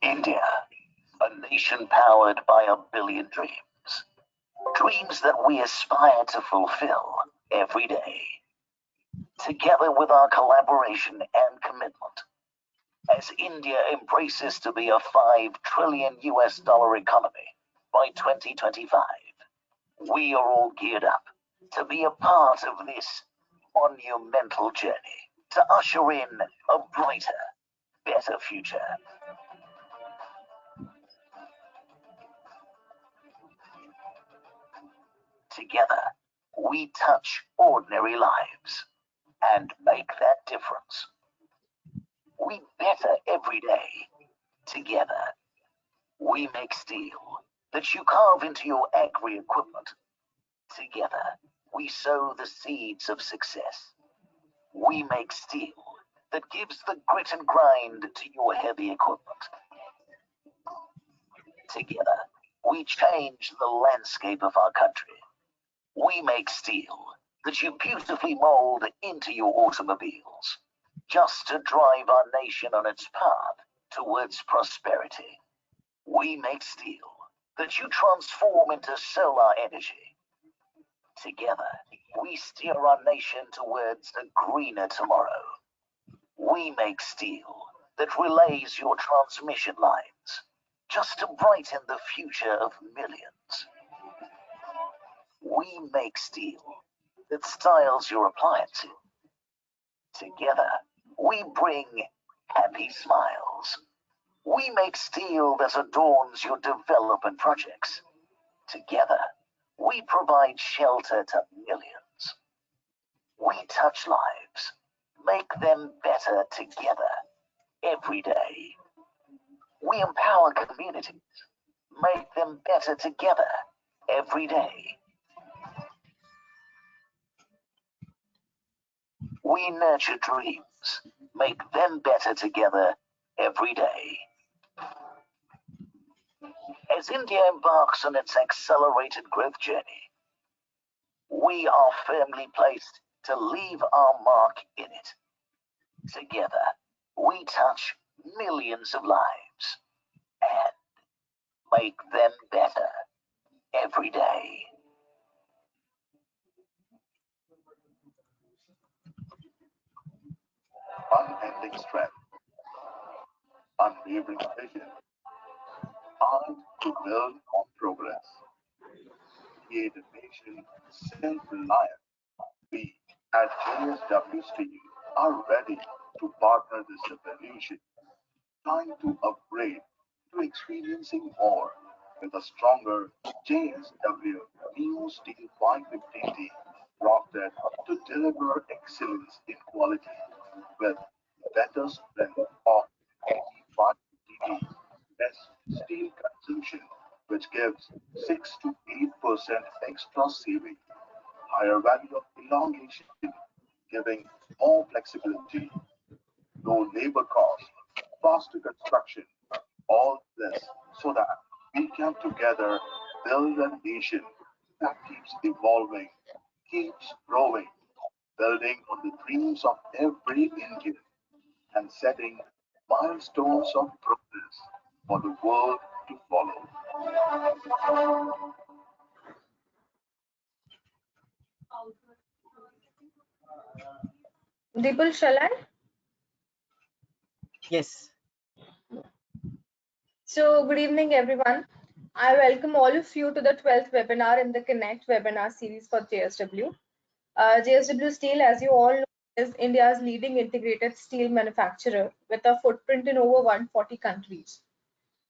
India, a nation powered by a billion dreams. Dreams that we aspire to fulfill every day. Together with our collaboration and commitment, as India embraces to be a $5 trillion economy by 2025, we are all geared up to be a part of this monumental journey to usher in a brighter, better future. Together, we touch ordinary lives and make that difference. We better every day. Together, we make steel that you carve into your agri equipment. Together, we sow the seeds of success. We make steel that gives the grit and grind to your heavy equipment. Together, we change the landscape of our country. We make steel that you beautifully mold into your automobiles, just to drive our nation on its path towards prosperity. We make steel that you transform into solar energy. Together, we steer our nation towards a greener tomorrow. We make steel that relays your transmission lines, just to brighten the future of millions. We make steel that styles your appliances. Together, we bring happy smiles. We make steel that adorns your development projects. Together, we provide shelter to millions. We touch lives, make them better together every day. We empower communities, make them better together every day. We nurture dreams, make them better together every day. As India embarks on its accelerated growth journey, we are firmly placed to leave our mark in it. Together, we touch millions of lives and make them better every day. Unending strength, unwavering vision, and to build on progress. Create a nation self-reliant. We at JSW Steel are ready to partner this revolution, trying to upgrade to experiencing more with a stronger JSW Neo Steel 550T crafted to deliver excellence in quality with better strength of 85 dB, less steel consumption, which gives 6 to 8% extra saving, higher value of elongation, giving more flexibility, low labor cost, faster construction, all this so that we can together build a nation that keeps evolving, keeps growing, building on the dreams of every Indian and setting milestones of progress for the world to follow. Dipul, shall I? Yes. So, good evening, everyone. I welcome all of you to the 12th webinar in the Connect webinar series for JSW. JSW Steel, as you all know, is India's leading integrated steel manufacturer with a footprint in over 140 countries.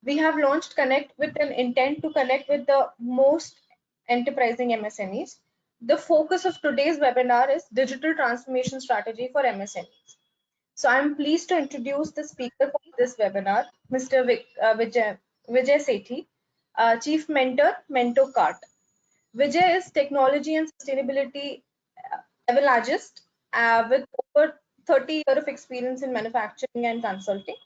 We have launched Connect with an intent to connect with the most enterprising MSMEs. The focus of today's webinar is digital transformation strategy for MSMEs. So I'm pleased to introduce the speaker for this webinar, Mr. Vijay Sethi, Chief Mentor, MentorKart. Vijay is technology and sustainability evangelist with over 30 years of experience in manufacturing and consulting.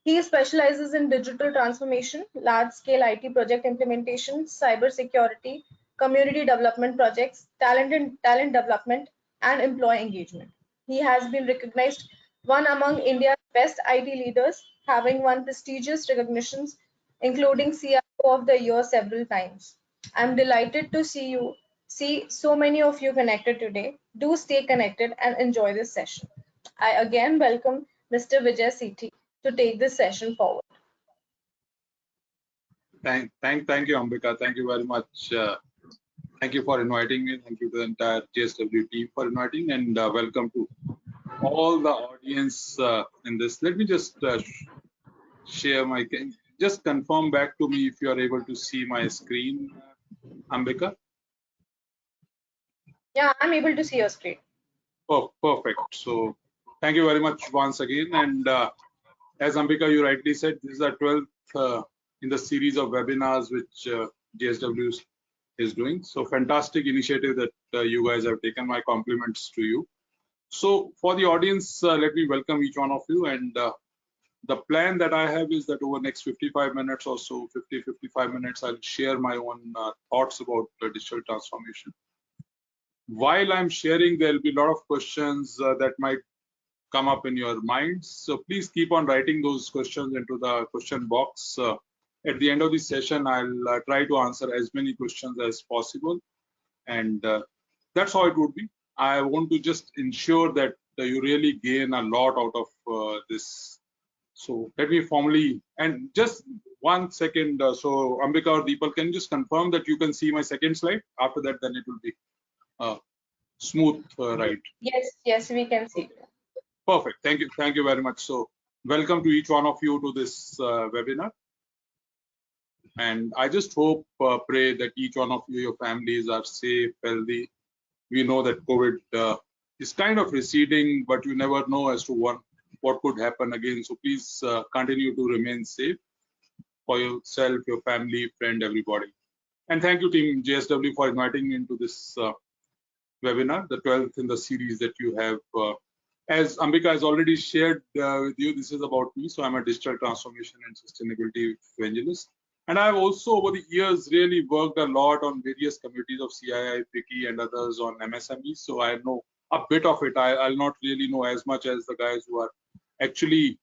He specializes in digital transformation, large-scale IT project implementation, cyber security, community development projects, talent development, and employee engagement. He has been recognized one among India's best IT leaders, having won prestigious recognitions, including CIO of the Year several times. I'm delighted to see so many of you connected today. Do stay connected and enjoy this session. I again welcome Mr. Vijay Sethi to take this session forward. Thank you, Ambika. Thank you very much. Thank you for inviting me. Thank you to the entire JSW team for inviting, and welcome to all the audience in this. Let me just share my, just confirm back to me if you are able to see my screen, Ambika. Yeah, I'm able to see your screen. Oh, perfect. So thank you very much once again. And as Ambika, you rightly said, this is our 12th in the series of webinars which JSW is doing. So fantastic initiative that you guys have taken. My compliments to you. So for the audience, let me welcome each one of you. And the plan that I have is that over the next 55 minutes or so, 55 minutes, I'll share my own thoughts about digital transformation. While I'm sharing, there'll be a lot of questions that might come up in your minds. So please keep on writing those questions into the question box. At the end of the session, I'll try to answer as many questions as possible. And that's how it would be. I want to just ensure that you really gain a lot out of this. So let me formally, and just 1 second. So Ambika or Deepal, can you just confirm that you can see my second slide? After that, then it will be smooth ride. Yes, we can see. Perfect. Thank you very much. So welcome to each one of you to this webinar. And I just hope, pray that each one of you, your families are safe, healthy. We know that COVID is kind of receding, but you never know as to what could happen again. So please continue to remain safe for yourself, your family, friend, everybody. And thank you, team JSW, for inviting me into this webinar, the 12th in the series that you have. As Ambika has already shared with you, this is about me. So I'm a digital transformation and sustainability evangelist. And I've also, over the years, really worked a lot on various committees of CII, FICCI, and others on MSME. So I know a bit of it. I'll not really know as much as the guys who are actually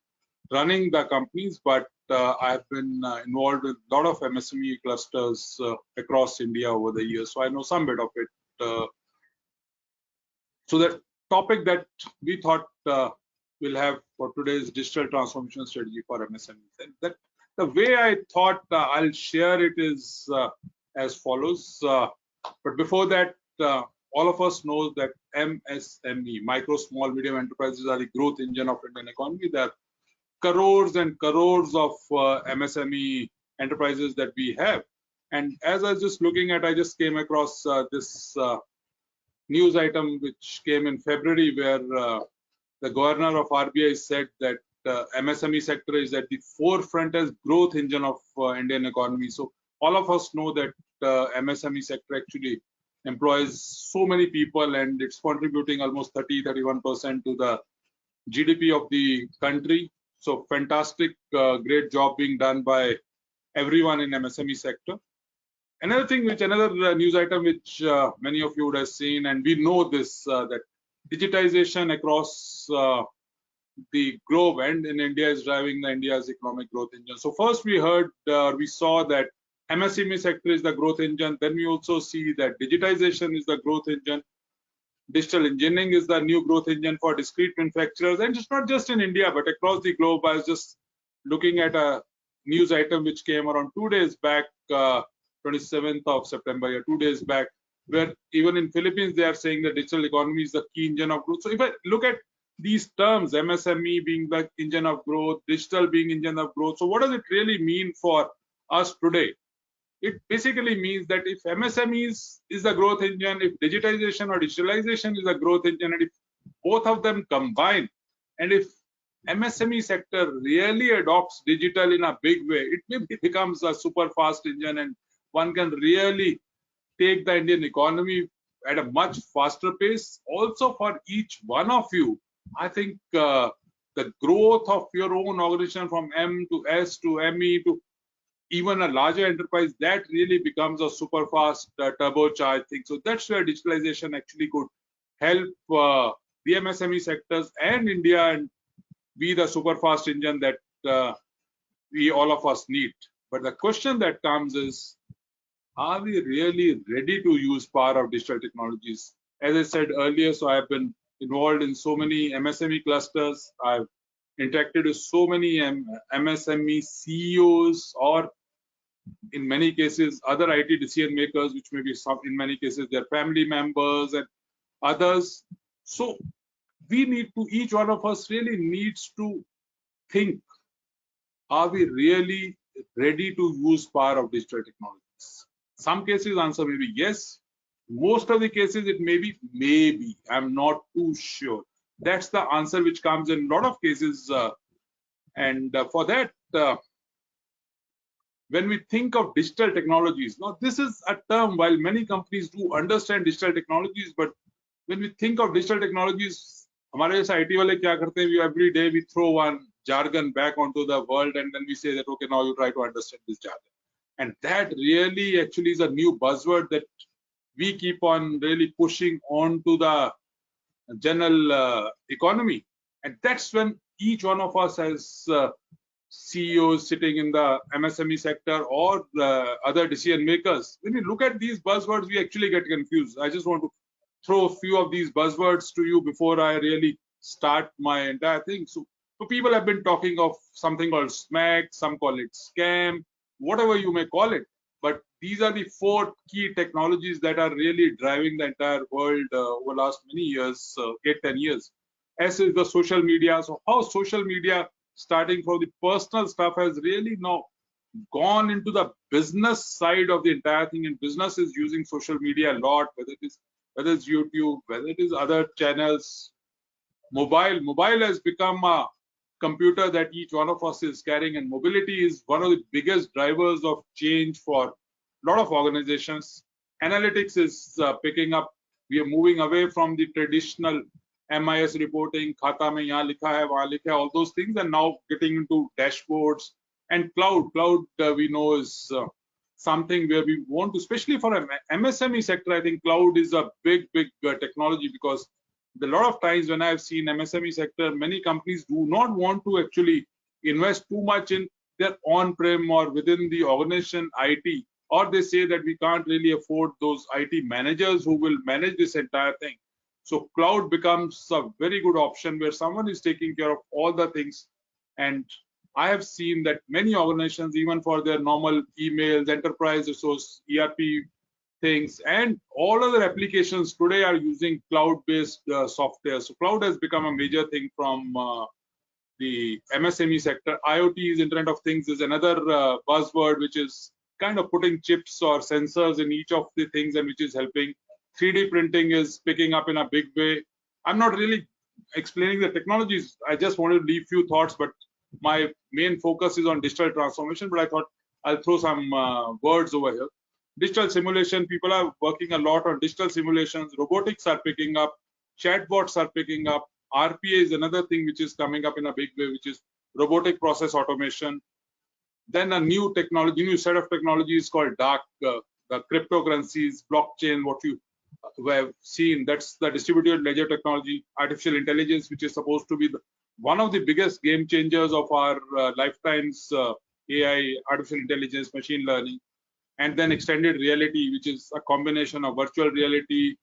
running the companies, but I've been involved with a lot of MSME clusters across India over the years. So I know some bit of it. So the topic that we thought we'll have for today's digital transformation strategy for MSMEs. And that the way I thought I'll share it is as follows. But before that, all of us know that MSME, micro, small, medium enterprises, are the growth engine of Indian economy. There are crores and crores of MSME enterprises that we have. And as I was just looking at, I just came across this news item which came in February, where the governor of RBI said that MSME sector is at the forefront as growth engine of Indian economy. So all of us know that MSME sector actually employs so many people, and it's contributing almost 30-31% to the GDP of the country. So fantastic, great job being done by everyone in MSME sector. Another news item which many of you would have seen, and we know this, that digitization across the globe and in India is driving India's economic growth engine. So first we saw that MSME sector is the growth engine. Then we also see that digitization is the growth engine. Digital engineering is the new growth engine for discrete manufacturers, and it's not just in India but across the globe. I was just looking at a news item which came around 2 days back, 27th of September, 2 days back, where even in Philippines they are saying that digital economy is the key engine of growth. So if I look at these terms, MSME being the engine of growth, digital being engine of growth, so what does it really mean for us today? It basically means that if MSME is the growth engine, if digitization or digitalization is the growth engine, and if both of them combine, and if MSME sector really adopts digital in a big way, it becomes a super fast engine, and one can really take the Indian economy at a much faster pace. Also for each one of you, I think the growth of your own organization from M to S to ME to even a larger enterprise, that really becomes a super fast turbocharged thing. So that's where digitalization actually could help the MSME sectors and India and be the super fast engine that we all of us need. But the question that comes is, are we really ready to use power of digital technologies? As I said earlier, so I've been involved in so many MSME clusters. I've interacted with so many MSME CEOs, or in many cases other IT decision makers, which may be some, in many cases their family members and others. So we need to, each one of us really needs to think, are we really ready to use power of digital technologies? Some cases answer may be yes. Most of the cases it may be maybe. I'm not too sure. That's the answer which comes in a lot of cases. For that, when we think of digital technologies, now this is a term, while many companies do understand digital technologies, but when we think of digital technologies, हमारे जैसे IT वाले क्या करते हैं? Every day we throw one jargon back onto the world, and then we say that, okay, now you try to understand this jargon. And that really actually is a new buzzword that we keep on really pushing onto the general economy. And that's when each one of us as CEOs sitting in the MSME sector or other decision makers, when we look at these buzzwords, we actually get confused. I just want to throw a few of these buzzwords to you before I really start my entire thing. So people have been talking of something called SMAC, some call it scam, whatever you may call it. But these are the 4 key technologies that are really driving the entire world over the last many years, 8-10 years. S is the social media. So how social media, starting from the personal stuff, has really now gone into the business side of the entire thing, and business is using social media a lot, whether it's YouTube, whether it is other channels. Mobile has become a computer that each one of us is carrying, and mobility is one of the biggest drivers of change for a lot of organizations. Analytics is picking up. We are moving away from the traditional MIS reporting, khata mein yahan likha hai, wahan likha hai, all those things, and now getting into dashboards and cloud. Cloud we know is something where we want to, especially for MSME sector, I think cloud is a big technology, because a lot of times when I've seen MSME sector, many companies do not want to actually invest too much in their on-prem or within the organization IT, or they say that we can't really afford those IT managers who will manage this entire thing. So cloud becomes a very good option where someone is taking care of all the things. And I have seen that many organizations, even for their normal emails, enterprise resource, ERP things, and all other applications today are using cloud-based software. So cloud has become a major thing from the MSME sector. IoT is Internet of Things is another buzzword, which is kind of putting chips or sensors in each of the things, and which is helping. 3D printing is picking up in a big way. I'm not really explaining the technologies. I just wanted to leave few thoughts, but my main focus is on digital transformation. But I thought I'll throw some words over here. Digital simulation, people are working a lot on digital simulations. Robotics are picking up. Chatbots are picking up. RPA is another thing which is coming up in a big way, which is robotic process automation. Then a new technology, new set of technologies called dark, the cryptocurrencies, blockchain, what you have seen, that's the distributed ledger technology, artificial intelligence, which is supposed to be one of the biggest game changers of our lifetimes, AI, artificial intelligence, machine learning. And then extended reality, which is a combination of virtual reality,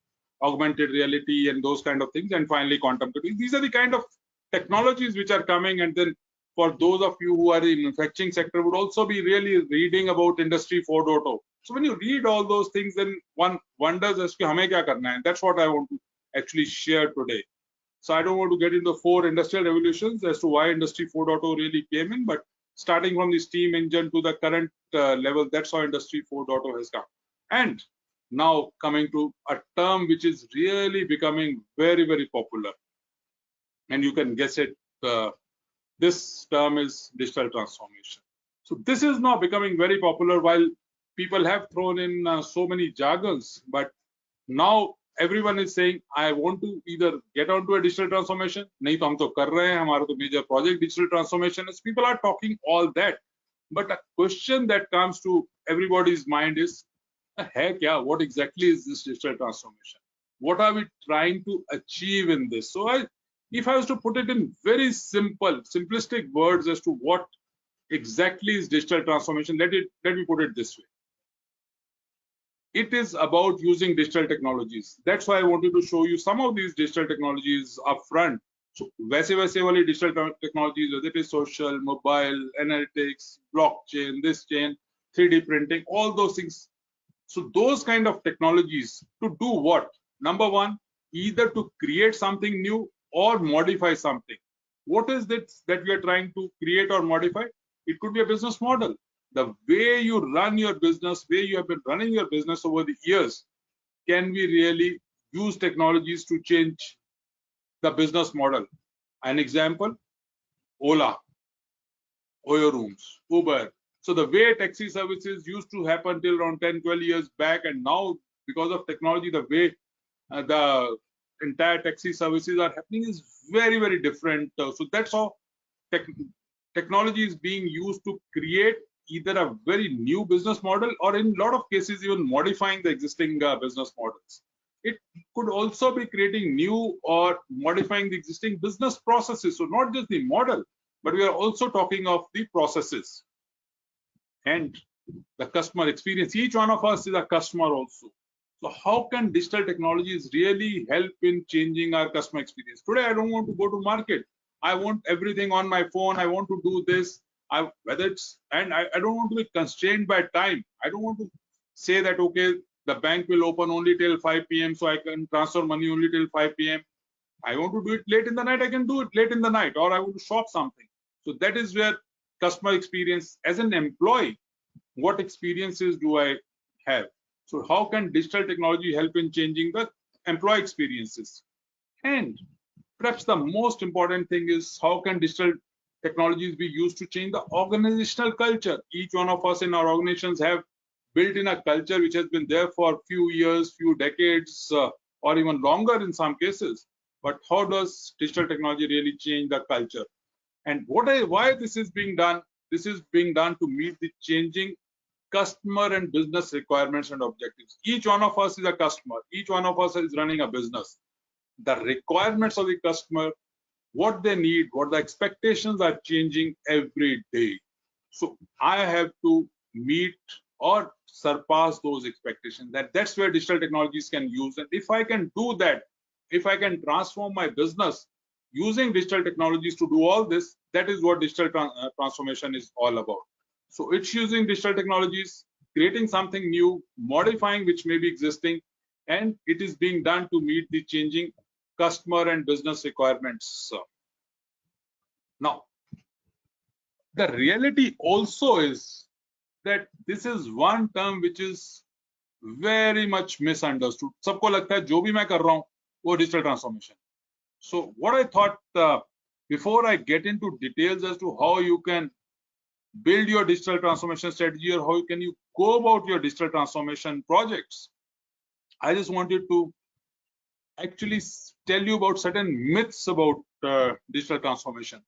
augmented reality, and those kind of things. And finally, quantum computing. These are the kind of technologies which are coming. And then for those of you who are in manufacturing sector, would also be really reading about Industry 4.0. So when you read all those things, then one wonders as to hame kya karna hai. And that's what I want to actually share today. So I don't want to get into 4 industrial revolutions as to why Industry 4.0 really came in, but starting from the steam engine to the current level, that's how Industry 4.0 has come. And now coming to a term which is really becoming very popular, and you can guess it, this term is digital transformation. So this is now becoming very popular, while people have thrown in so many jargons, but now everyone is saying, I want to either get onto a digital transformation. Nahi to hum to kar rahe hain, hamara to major project digital transformation is. People are talking all that, but a question that comes to everybody's mind is, hai kya? What exactly is this digital transformation? what are we trying to achieve in this? So if I was to put it in very simplistic words as to what exactly is digital transformation, let me put it this way. It is about using digital technologies. That's why I wanted to show you some of these digital technologies up front. So वैसे वाली digital technologies, whether it is social, mobile, analytics, blockchain, this chain, 3D printing, all those things. So those kind of technologies to do what? Number one, either to create something new or modify something. What is it that we are trying to create or modify? It could be a business model. The way you run your business, way you have been running your business over the years, can we really use technologies to change the business model? An example, Ola, Oyo Rooms, Uber. So the way taxi services used to happen till around 10, 12 years back, and now because of technology, the way the entire taxi services are happening is very, very different. So that's how technology is being used to create either a very new business model or in a lot of cases even modifying the existing business models. It could also be creating new or modifying the existing business processes. So not just the model, but we are also talking of the processes and the customer experience. Each one of us is a customer also. So how can digital technologies really help in changing our customer experience? Today, I don't want to go to market. I want everything on my phone. I want to do this. I don't want to be constrained by time. I don't want to say that, okay, the bank will open only till 5 p.m. so I can transfer money only till 5 p.m. I want to do it late in the night. I can do it late in the night, or I want to shop something. So that is where customer experience, as an employee, what experiences do I have? So how can digital technology help in changing the employee experiences? And perhaps the most important thing is how can digital technologies be used to change the organizational culture? Each one of us in our organizations have built in a culture which has been there for a few years, few decades, or even longer in some cases. But how does digital technology really change the culture? And why this is being done? This is being done to meet the changing customer and business requirements and objectives. Each one of us is a customer. Each one of us is running a business. The requirements of the customer, what they need, what the expectations are changing every day. So I have to meet or surpass those expectations. That's where digital technologies can use. And if I can do that, if I can transform my business using digital technologies to do all this, that is what digital transformation is all about. So it's using digital technologies, creating something new, modifying which may be existing, and it is being done to meet the changing customer and business requirements. Now, the reality also is that this is one term which is very much misunderstood. सबको लगता है जो भी मैं कर रहा हूँ वो digital transformation. So what I thought, before I get into details as to how you can build your digital transformation strategy or how can you go about your digital transformation projects, I just wanted to actually tell you about certain myths about digital transformation.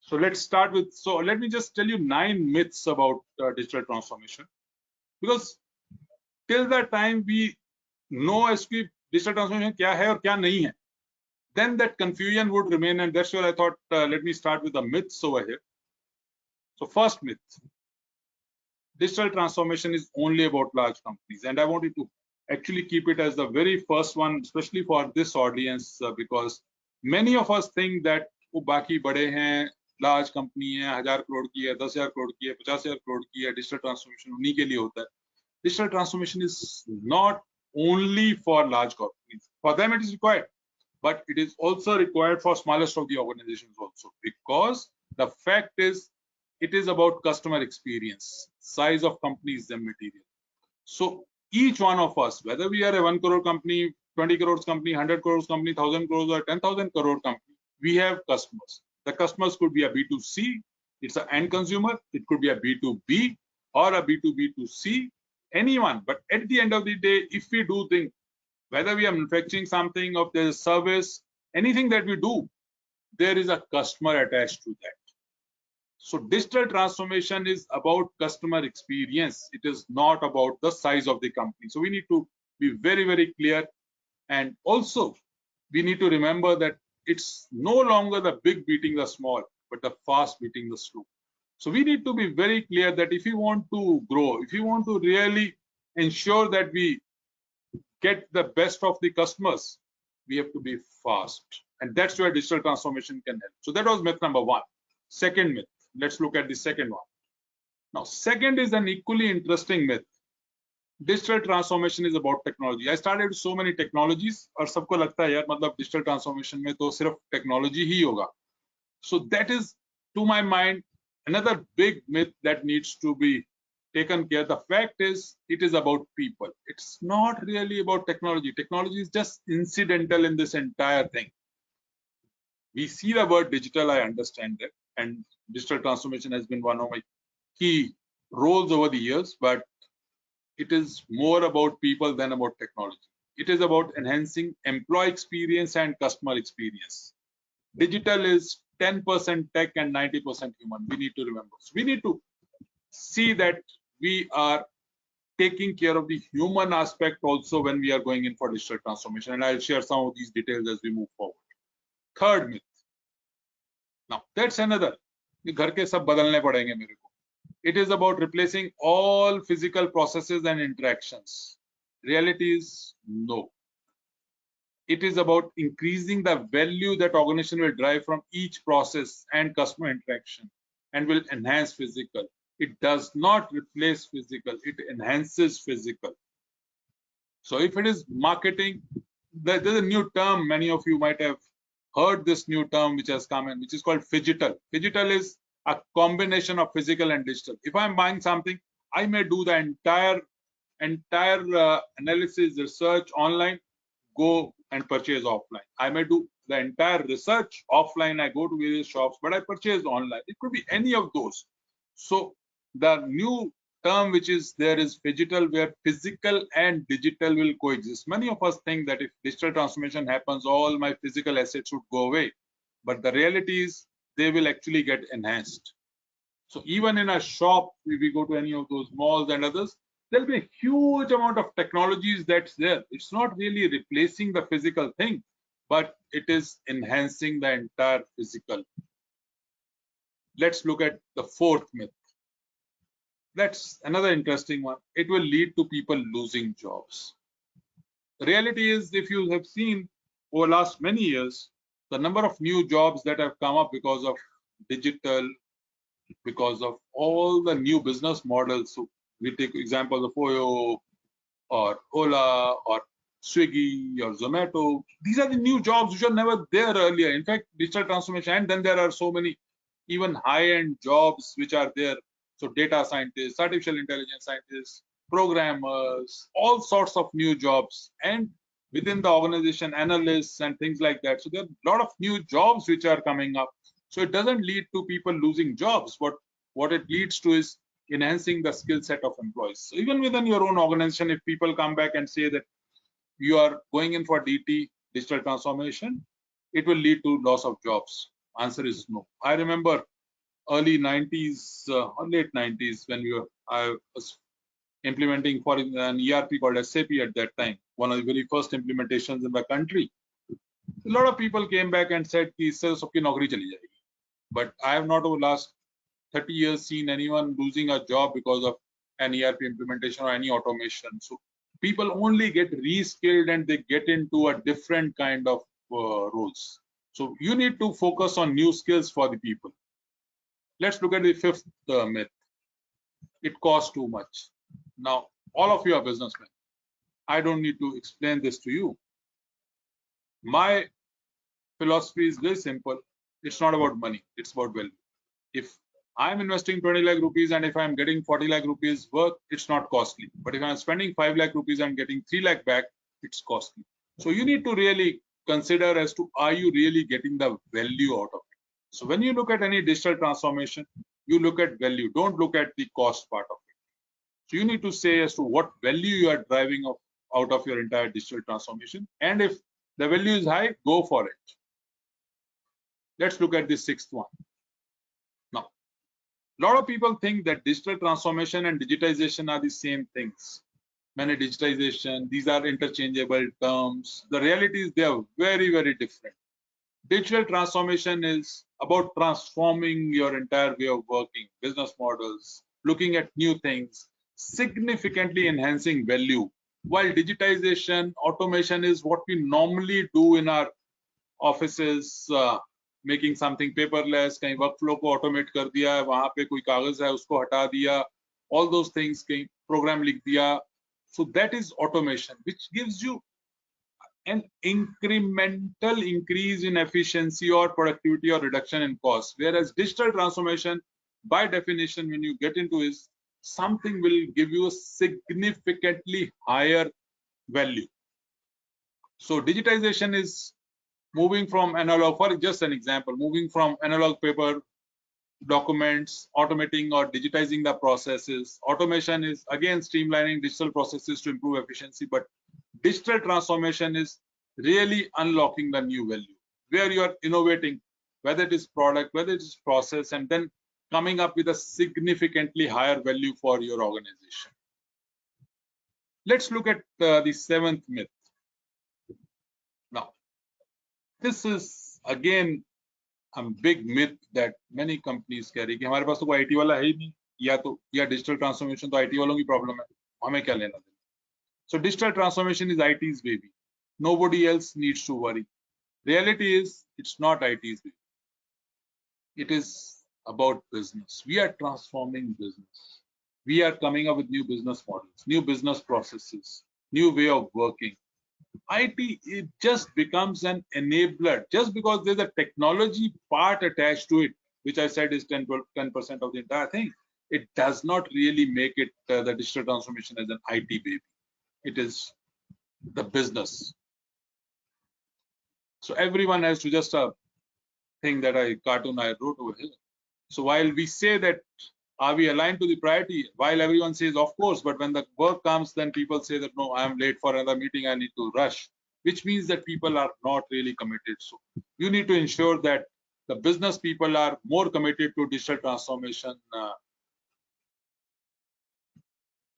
So let's start with, so let me just tell you 9 myths about digital transformation, because till that time we know as to digital transformation kya hai aur kya nahi hai, then that confusion would remain, and that's where I thought let me start with the myths over here. So first myth, digital transformation is only about large companies, and I wanted to actually keep it as the very first one, especially for this audience, because many of us think that वो बाकी बड़े हैं, large company है, 1000 crore की है, 10,000 crore की है, 50,000 crore की है, digital transformation उन्हीं के लिए होता है. Digital transformation is not only for large companies. For them it is required, but it is also required for smallest of the organizations also, because the fact is it is about customer experience. Size of company is the material. So each one of us, whether we are a 1 crore company, 20 crores company, 100 crores company, 1,000 crores or 10,000 crore company, we have customers. The customers could be a B2C, it's an end consumer, it could be a B2B or a B2B2C, anyone. But at the end of the day, if we do things, whether we are manufacturing something or there's a service, anything that we do, there is a customer attached to that. So digital transformation is about customer experience. It is not about the size of the company. So we need to be very, very clear. And also, we need to remember that it's no longer the big beating the small, but the fast beating the slow. So we need to be very clear that if you want to grow, if you want to really ensure that we get the best of the customers, we have to be fast. And that's where digital transformation can help. So that was myth number one. Second myth, let's look at the second one. Now, second is an equally interesting myth. Digital transformation is about technology. I started with so many technologies और सबको लगता है यार मतलब digital transformation में तो सिर्फ technology ही होगा. So that is, to my mind, another big myth that needs to be taken care. The fact is, it is about people. It's not really about technology. Technology is just incidental in this entire thing. We see the word digital, I understand that, and digital transformation has been one of my key roles over the years, but it is more about people than about technology. It is about enhancing employee experience and customer experience. Digital is 10% tech and 90% human. We need to remember. So we need to see that we are taking care of the human aspect also when we are going in for digital transformation. And I'll share some of these details as we move forward. Third myth. Now, that's another. घर के सब बदलने पड़ेंगे मेरे को. It is about replacing all physical processes and interactions. Reality is no. It is about increasing the value that organization will drive from each process and customer interaction and will enhance physical. It does not replace physical, it enhances physical. So if it is marketing, there's a new term, many of you might have heard this new term which has come in, which is called phygital. Phygital is a combination of physical and digital. If I'm buying something, I may do the entire analysis, research online, go and purchase offline. I may do the entire research offline, I go to various shops, but I purchase online. It could be any of those. So the new term which is there is phygital, where physical and digital will coexist. Many of us think that if digital transformation happens, all my physical assets would go away. But the reality is they will actually get enhanced. So even in a shop, if we go to any of those malls and others, there'll be a huge amount of technologies that's there. It's not really replacing the physical thing, but it is enhancing the entire physical. Let's look at the fourth myth. That's another interesting one. It will lead to people losing jobs. The reality is, if you have seen over the last many years, the number of new jobs that have come up because of digital, because of all the new business models. So we take examples of Oyo or Ola or Swiggy or Zomato. These are the new jobs which are never there earlier. In fact, digital transformation, and then there are so many even high-end jobs which are there. So data scientists, artificial intelligence scientists, programmers, all sorts of new jobs, and within the organization, analysts and things like that. So there are a lot of new jobs which are coming up. So it doesn't lead to people losing jobs, but what it leads to is enhancing the skill set of employees. So even within your own organization, if people come back and say that you are going in for DT, digital transformation, it will lead to loss of jobs. Answer is no. I remember early 90s or late 90s when I was implementing for an ERP called SAP at that time, one of the very first implementations in the country. A lot of people came back and said कि इससे सबकी नौकरी चली जाएगी. But I have not over the last 30 years seen anyone losing a job because of an ERP implementation or any automation. So people only get reskilled and they get into a different kind of roles. So you need to focus on new skills for the people. Let's look at the fifth myth. It costs too much. Now, all of you are businessmen. I don't need to explain this to you. My philosophy is very simple. It's not about money, it's about value. If I'm investing 20 lakh rupees and if I'm getting 40 lakh rupees worth, it's not costly. But if I'm spending 5 lakh rupees and getting 3 lakh back, it's costly. So you need to really consider as to, are you really getting the value out of it? So when you look at any digital transformation, you look at value, don't look at the cost part of it. So you need to say as to what value you are driving out of your entire digital transformation. And if the value is high, go for it. Let's look at the sixth one. Now, a lot of people think that digital transformation and digitization are the same things. many digitization, these are interchangeable terms. The reality is they are very, very different. Digital transformation is about transforming your entire way of working, business models, looking at new things, significantly enhancing value. While digitization, automation is what we normally do in our offices, making something paperless, कहीं workflow को automate कर दिया, वहाँ पे कोई कागज है उसको हटा दिया, all those things, कहीं program लिख दिया. So that is automation, which gives you an incremental increase in efficiency or productivity or reduction in cost. Whereas digital transformation, by definition, when you get into is something will give you a significantly higher value. So digitization is moving from analog, for just an example, moving from analog paper documents, automating or digitizing the processes. Automation is again streamlining digital processes to improve efficiency, but digital transformation is really unlocking the new value, where you are innovating, whether it is product, whether it is process, and then coming up with a significantly higher value for your organization. Let's look at the seventh myth. Now, this is again a big myth that many companies carry कि हमारे पास तो कोई IT वाला है ही नहीं, या digital transformation तो IT वालों की problem है, हमें क्या लेना देना. So digital transformation is IT's baby. Nobody else needs to worry. Reality is it's not IT's baby. It is about business. We are transforming business. We are coming up with new business models, new business processes, new way of working. IT, it just becomes an enabler. Just because there's a technology part attached to it, which I said is 10% of the entire thing, it does not really make it the digital transformation as an IT baby. It is the business. So everyone has to just a thing that cartoon I wrote over here. So while we say that, are we aligned to the priority? While everyone says, of course, but when the work comes, then people say that, no, I am late for another meeting, I need to rush, which means that people are not really committed. So you need to ensure that the business people are more committed to digital transformation.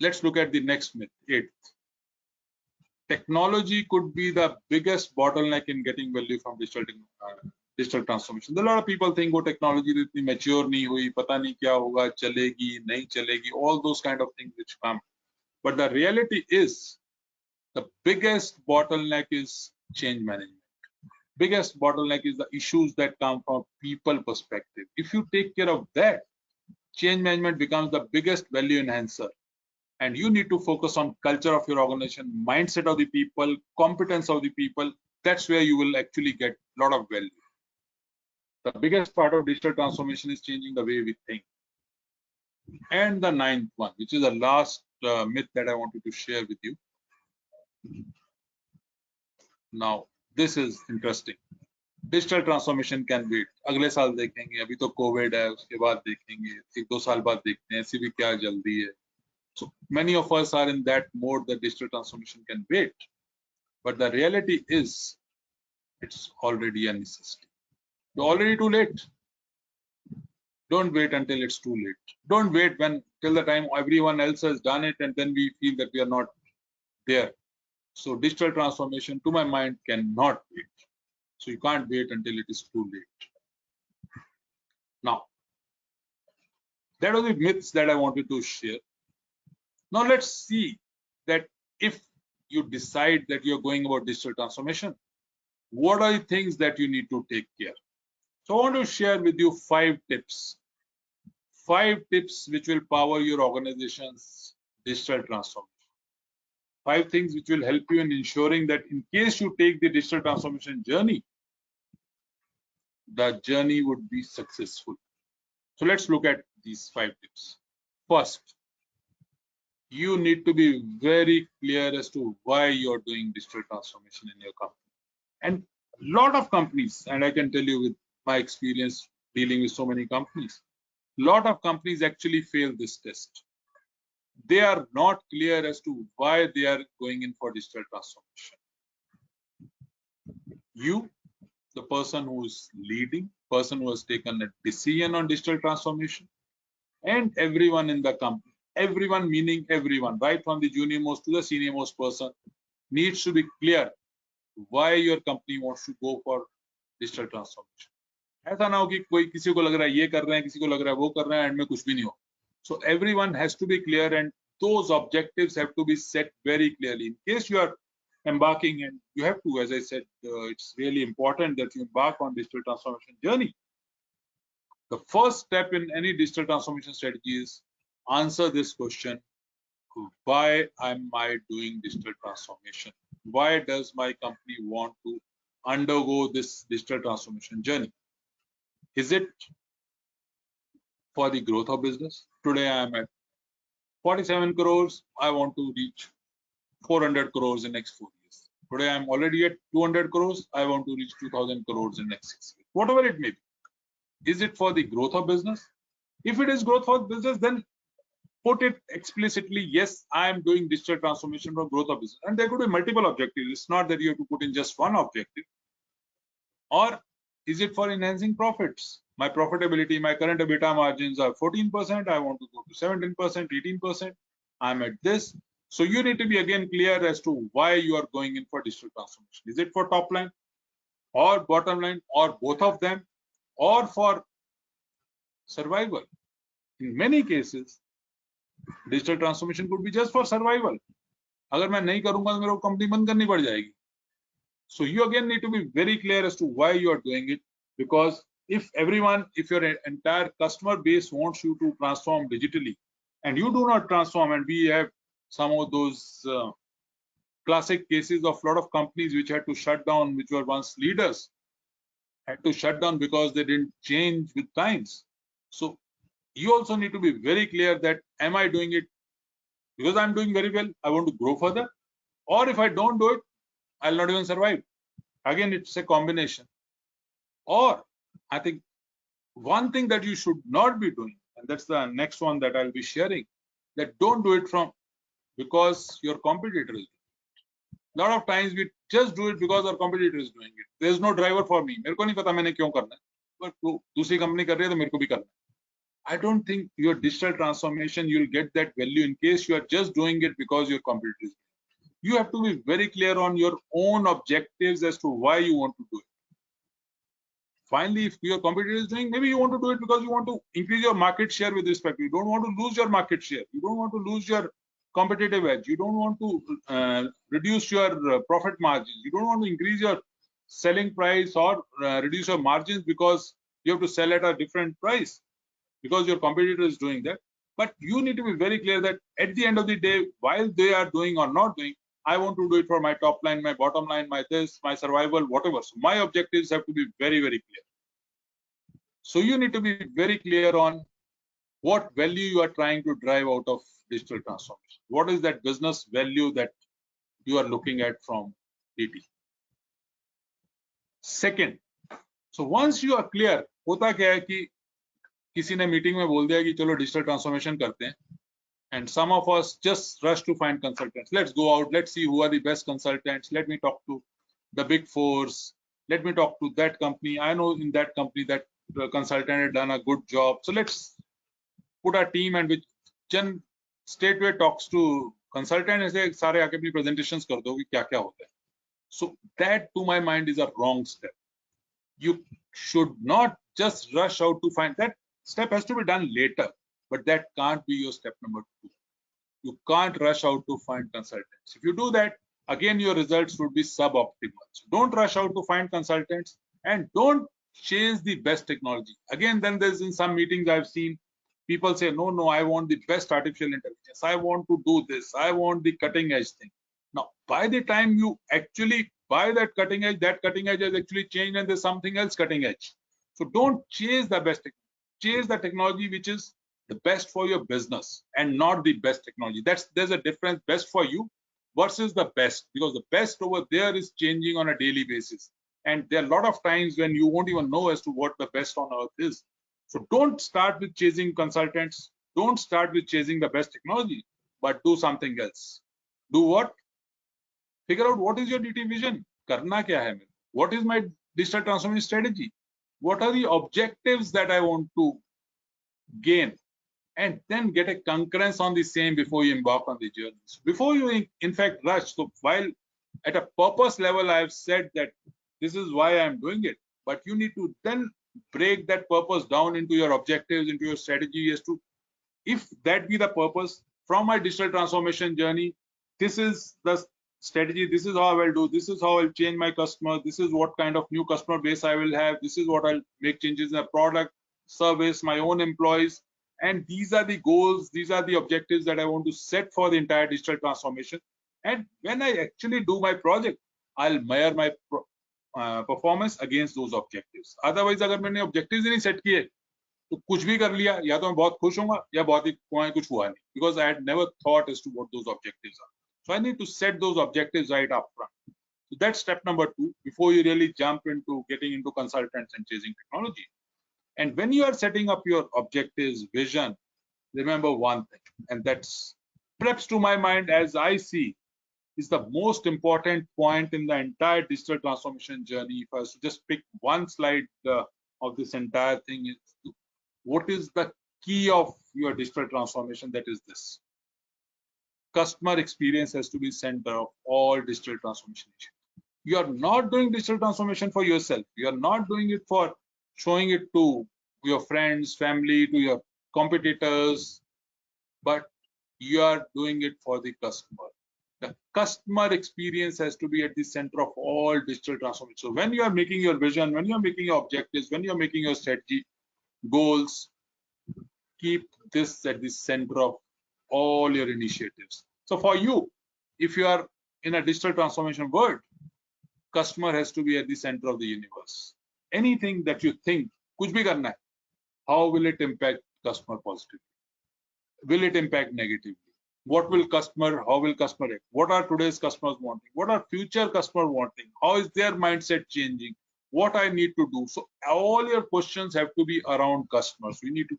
Let's look at the next myth, 8th. Technology could be the biggest bottleneck in getting value from digital transformation. A lot of people think, oh, technology is mature nahi hui, pata nahi kya hoga, chalegi, nahi chalegi, all those kind of things which come. But the reality is, the biggest bottleneck is change management. Biggest bottleneck is the issues that come from people perspective. If you take care of that, change management becomes the biggest value enhancer. And you need to focus on culture of your organization, mindset of the people, competence of the people. That's where you will actually get a lot of value. The biggest part of digital transformation is changing the way we think. And the 9th one, which is the last myth that I wanted to share with you. Now, this is interesting. Digital transformation can wait. अगले साल देखेंगे, अभी तो Covid है, उसके बाद देखेंगे, 1-2 साल बाद देखते हैं, ऐसी भी क्या जल्दी है. So many of us are in that mode that digital transformation can wait. But the reality is, it's already a necessity. You're already too late. Don't wait until it's too late. Don't wait till the time everyone else has done it and then we feel that we are not there. So digital transformation, to my mind, cannot wait. So you can't wait until it is too late. Now, that are the myths that I wanted to share. Now let's see that if you decide that you're going about digital transformation, what are the things that you need to take care? So I want to share with you 5 tips. 5 tips which will power your organization's digital transformation. 5 things which will help you in ensuring that in case you take the digital transformation journey, the journey would be successful. So let's look at these 5 tips. First, you need to be very clear as to why you're doing digital transformation in your company. And a lot of companies, and I can tell you with my experience dealing with so many companies, a lot of companies actually fail this test. They are not clear as to why they are going in for digital transformation. You, the person who is leading, person who has taken a decision on digital transformation, and everyone in the company everyone meaning everyone, right from the junior most to the senior most person, needs to be clear why your company wants to go for digital transformation. ऐसा ना हो कि कोई किसी को लग रहा है ये कर रहे हैं, किसी को लग रहा है वो कर रहे हैं, एंड में कुछ भी नहीं हो. So everyone has to be clear, and those objectives have to be set very clearly. In case you are embarking, and you have to, as I said, it's really important that you embark on digital transformation journey. The first step in any digital transformation strategy is answer this question: why am I doing digital transformation? Why does my company want to undergo this digital transformation journey? Is it for the growth of business? Today I am at 47 crores. I want to reach 400 crores in next 4 years. Today I am already at 200 crores. I want to reach 2000 crores in next 6 years. Whatever it may be. Is it for the growth of business? If it is growth of business, then put it explicitly, yes, I am doing digital transformation for growth of business. And there could be multiple objectives. It's not that you have to put in just one objective. Or is it for enhancing profits? My profitability, my current EBITDA margins are 14%. I want to go to 17%, 18%. I'm at this. So you need to be again clear as to why you are going in for digital transformation. Is it for top line or bottom line or both of them, or for survival? In many cases, digital transformation could be just for survival. अगर मैं नहीं करूंगा तो मेरे को company बंद करनी पड़ जाएगी. So you again need to be very clear as to why you are doing it, because if your entire customer base wants you to transform digitally and you do not transform, and we have some of those classic cases of a lot of companies which had to shut down, which were once leaders, had to shut down because they didn't change with times. So you also need to be very clear that, am I doing it because I'm doing very well, I want to grow further, or if I don't do it, I'll not even survive. Again, it's a combination. Or I think one thing that you should not be doing, and that's the next one that I'll be sharing, that don't do it from because your competitor is doing it. A lot of times we just do it because our competitor is doing it. There's no driver for me. मेरे को नहीं पता मैंने क्यों करना है, but दूसरी company कर रही है तो मेरे को भी करना है. I don't think your digital transformation, you'll get that value in case you are just doing it because your competitor is doing it. You have to be very clear on your own objectives as to why you want to do it. Finally, if your competitor is doing, maybe you want to do it because you want to increase your market share with respect. You don't want to lose your market share. You don't want to lose your competitive edge. You don't want to reduce your profit margins. You don't want to increase your selling price or reduce your margins because you have to sell at a different price because your competitor is doing that. But you need to be very clear that at the end of the day, while they are doing or not doing, I want to do it for my top line, my bottom line, my this, my survival, whatever. So my objectives have to be very, very clear. So you need to be very clear on what value you are trying to drive out of digital transformation. What is that business value that you are looking at from DT? Second, so once you are clear, होता क्या है कि किसी ने meeting में बोल दिया कि चलो डिजिटल ट्रांसफॉर्मेशन करते हैं, and some of us just rush to find consultants. Let's go out, let's see who are the best consultants, let me talk to the big fours, let me talk to that company, I know in that company that the consultant had done a good job, so let's put our team, and which Jen straightway talks to consultant and say सारे आके अपनी presentations कर दो कि क्या क्या होता है. So that to my mind is a wrong step. You should not just rush out to find. That step has to be done later, but that can't be your step number 2. You can't rush out to find consultants. If you do that, again, your results would be suboptimal. So don't rush out to find consultants, and don't chase the best technology. Again, then there's in some meetings I've seen people say, no, I want the best artificial intelligence. I want to do this. I want the cutting edge thing. Now, by the time you actually buy that cutting edge has actually changed and there's something else cutting edge. So don't chase the best technology. Chase the technology which is the best for your business and not the best technology. There's a difference, best for you versus the best, because the best over there is changing on a daily basis. And there are a lot of times when you won't even know as to what the best on earth is. So don't start with chasing consultants. Don't start with chasing the best technology, but do something else. Do what? Figure out what is your DT vision. Karna kya hai? What is my digital transformation strategy? What are the objectives that I want to gain? and then get a concurrence on the same before you embark on the journey. So before you in fact rush, so while at a purpose level I have said that this is why I am doing it, but you need to then break that purpose down into your objectives, into your strategy as to, if that be the purpose from my digital transformation journey, this is the strategy, this is how I will do, this is how I'll change my customer, this is what kind of new customer base I will have, this is what I'll make changes in the product, service, my own employees, and these are the goals, these are the objectives that I want to set for the entire digital transformation. And when I actually do my project, I'll measure my performance against those objectives. Otherwise, अगर मैंने objectives ही नहीं set किए, तो कुछ भी कर लिया, या तो मैं बहुत खुश होऊंगा या बहुत ही कुछ हुआ नहीं, because I had never thought as to what those objectives are. So I need to set those objectives right up front. So that's step number 2 before you really jump into getting into consultants and chasing technology. And when you are setting up your objectives, vision, remember one thing, and that's perhaps to my mind, as I see, is the most important point in the entire digital transformation journey. If I was to just pick one slide of this entire thing, is what is the key of your digital transformation? That is this: customer experience has to be center of all digital transformation. You are not doing digital transformation for yourself. You are not doing it for showing it to your friends, family, to your competitors, but you are doing it for the customer. The customer experience has to be at the center of all digital transformation. So when you are making your vision, when you are making your objectives, when you are making your strategy, goals, keep this at the center of all your initiatives. So for you, if you are in a digital transformation world, customer has to be at the center of the universe. Anything that you think, kuch bhi karna hai, how will it impact customer positively? Will it impact negatively? What will customer, how will customer act? What are today's customers wanting? What are future customers wanting? How is their mindset changing? What I need to do? So all your questions have to be around customers. We need to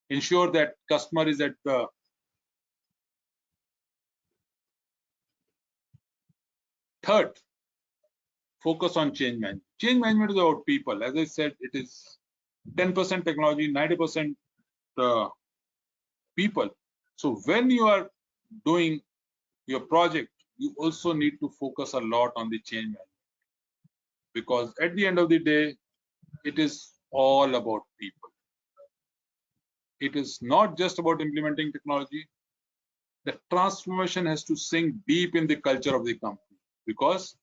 ensure that customer is at the third. Focus on change management. Change management is about people. As I said, it is 10% technology, 90% people. So when you are doing your project, you also need to focus a lot on the change management, because at the end of the day, it is all about people. It is not just about implementing technology. The transformation has to sink deep in the culture of the company, because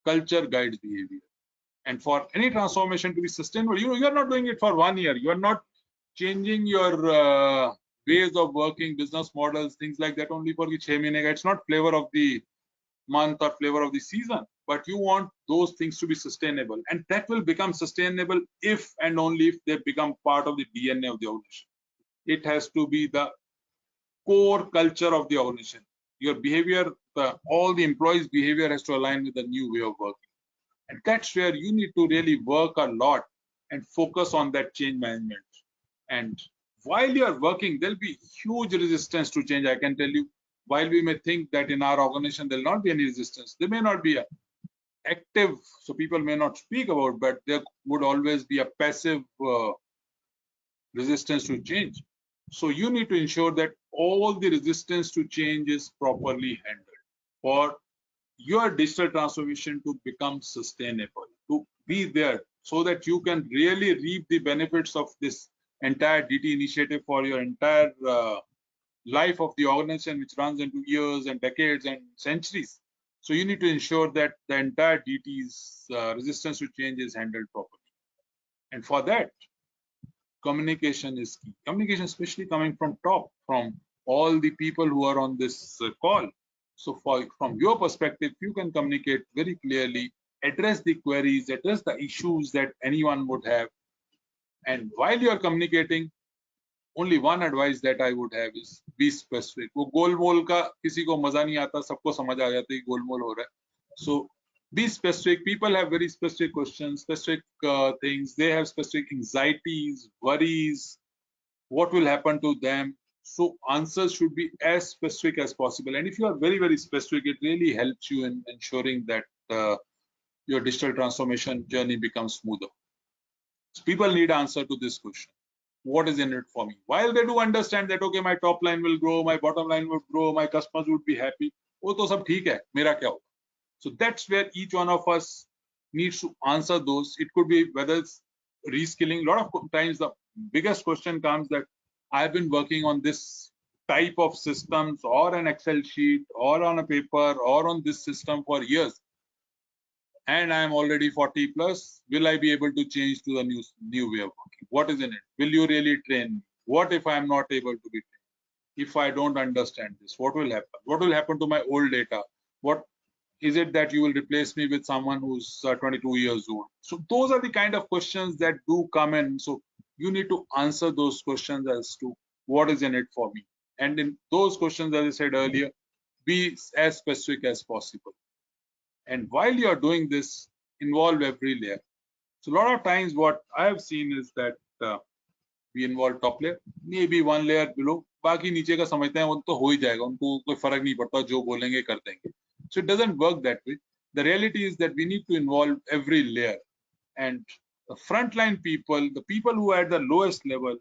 culture guides behavior. And for any transformation to be sustainable, you are not doing it for 1 year. You are not changing your ways of working, business models, things like that only for 6 months. It's not flavor of the month or flavor of the season, but you want those things to be sustainable, and that will become sustainable if and only if they become part of the DNA of the organization. It has to be the core culture of the organization. Your behavior, all the employees' behavior has to align with the new way of working, and that's where you need to really work a lot and focus on that change management. And while you are working, there'll be huge resistance to change. I can tell you, while we may think that in our organization there'll not be any resistance, there may not be a active, so people may not speak about, but there would always be a passive resistance to change. So you need to ensure that all the resistance to change is properly handled for your digital transformation to become sustainable, to be there, so that you can really reap the benefits of this entire DT initiative for your entire life of the organization, which runs into years and decades and centuries. So you need to ensure that the entire DT's resistance to change is handled properly. And for that, communication is key. Communication, especially coming from top, from all the people who are on this call. So from your perspective, you can communicate very clearly, address the queries, address the issues that anyone would have. And while you are communicating, only one advice that I would have is be specific. वो गोलमोल का किसी को मजा नहीं आता, सबको समझ आ जाता है गोलमोल हो रहा है. So be specific. People have very specific questions, specific things. They have specific anxieties, worries. What will happen to them? So answers should be as specific as possible. And if you are very, very specific, it really helps you in ensuring that your digital transformation journey becomes smoother. So people need answer to this question. what is in it for me. While they do understand that, okay, my top line will grow, my bottom line would grow, my customers would be happy. वो तो सब ठीक है, मेरा क्या होगा? So that's where each one of us needs to answer those. It could be whether it's reskilling. A lot of times the biggest question comes that I've been working on this type of systems or an Excel sheet or on a paper or on this system for years, and I'm already 40 plus. Will I be able to change to the new way of working? What is in it? Will you really train me? What if I'm not able to be trained? If I don't understand this, what will happen? What will happen to my old data? What is it that you will replace me with someone who's 22 years old? So those are the kind of questions that do come in. So you need to answer those questions as to what is in it for me. And in those questions, as I said earlier, be as specific as possible. And while you are doing this, involve every layer. So a lot of times what I have seen is that we involve top layer, maybe one layer below, बाकी नीचे का समझते हैं वो तो हो ही जाएगा, उनको कोई फर्क नहीं पड़ता, जो बोलेंगे कर देंगे. So it doesn't work that way. The reality is that we need to involve every layer, and the frontline people, the people who are at the lowest level,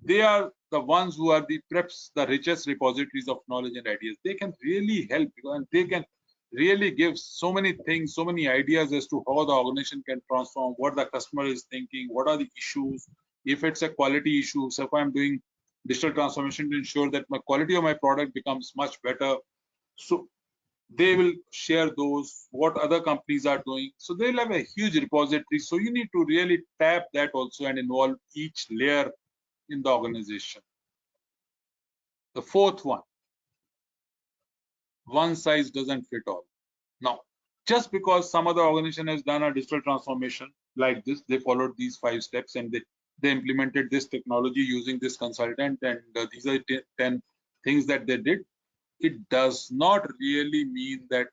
they are the ones who are the perhaps the richest repositories of knowledge and ideas. They can really help, and they can really give so many things, so many ideas as to how the organization can transform, what the customer is thinking, what are the issues. If it's a quality issue, so if I'm doing digital transformation to ensure that my quality of my product becomes much better, so they will share those, what other companies are doing. So they'll have a huge repository. So you need to really tap that also and involve each layer in the organization. The fourth one size doesn't fit all. Now, just because some other organization has done a digital transformation like this, they followed these 5 steps and they implemented this technology using this consultant, and these are 10 things that they did. It does not really mean that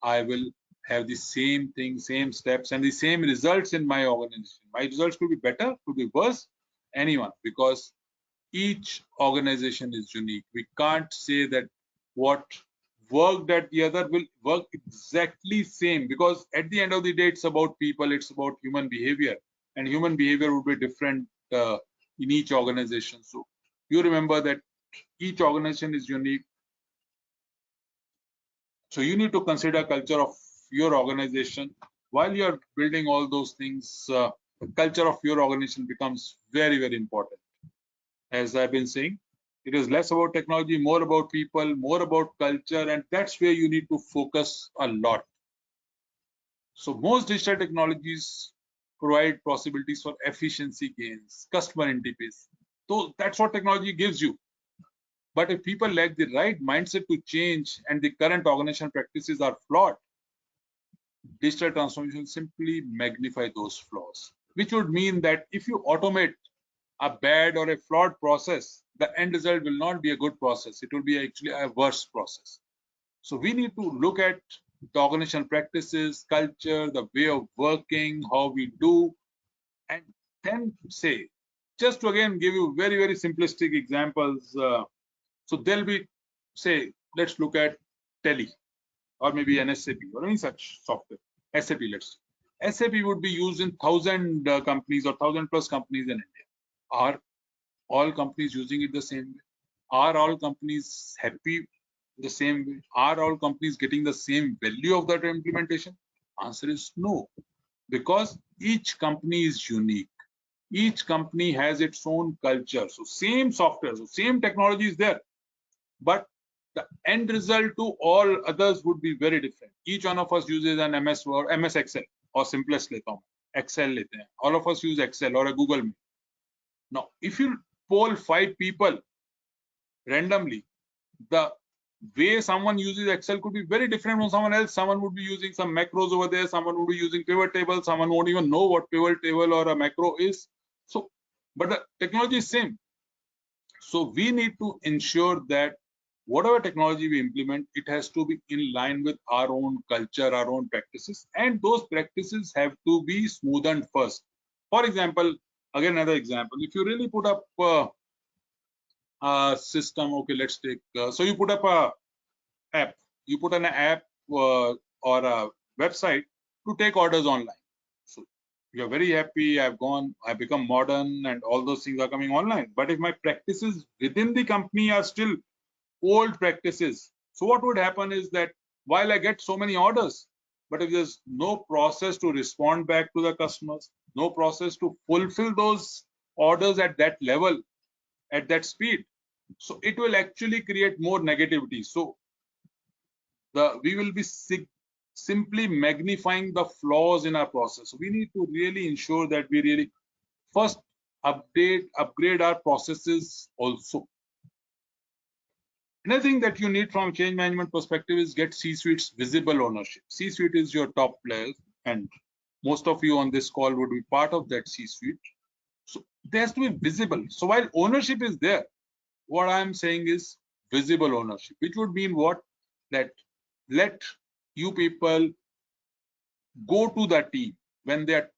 I will have the same thing, same steps, and the same results in my organization. My results could be better, could be worse, anyone, because each organization is unique. We can't say that what worked at the other will work exactly same, because at the end of the day, it's about people, it's about human behavior, and human behavior would be different in each organization. So you remember that each organization is unique. So you need to consider culture of your organization while you're building all those things. The culture of your organization becomes very, very important. As I've been saying, it is less about technology, more about people, more about culture, and that's where you need to focus a lot. So most digital technologies provide possibilities for efficiency gains, customer intimacy. So that's what technology gives you. But if people lack the right mindset to change and the current organizational practices are flawed, digital transformation simply magnify those flaws, which would mean that if you automate a bad or a flawed process, the end result will not be a good process. It will be actually a worse process. So we need to look at the organizational practices, culture, the way of working, how we do, and then say, just to again give you very, very simplistic examples. So there'll be, say, let's look at Tele or maybe an SAP or any such software. SAP, let's say. SAP would be used in 1,000 companies or 1,000+ companies in India. Are all companies using it the same way? Are all companies happy the same way? Are all companies getting the same value of that implementation? Answer is no, because each company is unique. Each company has its own culture. So same software, so same technology is there, but the end result to all others would be very different. Each one of us uses an MS Word, MS Excel, or simplest leta hu, Excel lete hain. All of us use Excel or a Google Meet. Now, if you poll 5 people randomly, the way someone uses Excel could be very different from someone else. Someone would be using some macros over there, someone would be using pivot table, someone won't even know what pivot table or a macro is. So, but the technology is same. So we need to ensure that whatever technology we implement, it has to be in line with our own culture, our own practices, and those practices have to be smoothened first. For example, again, another example, if you really put up a system, okay, let's take, so you put up a app, you put an app or a website to take orders online. So you're very happy, I've become modern, and all those things are coming online. But if my practices within the company are still old practices, so what would happen is that while I get so many orders, but if there's no process to respond back to the customers, no process to fulfill those orders at that level, at that speed, so it will actually create more negativity. So we will be simply magnifying the flaws in our process. So we need to really ensure that we really first upgrade our processes also. Another thing that you need from a change management perspective is get C-suite's visible ownership. C-suite is your top players, and most of you on this call would be part of that C-suite. So there has to be visible. So while ownership is there, what I'm saying is visible ownership, which would mean what? That let you people go to the team when they are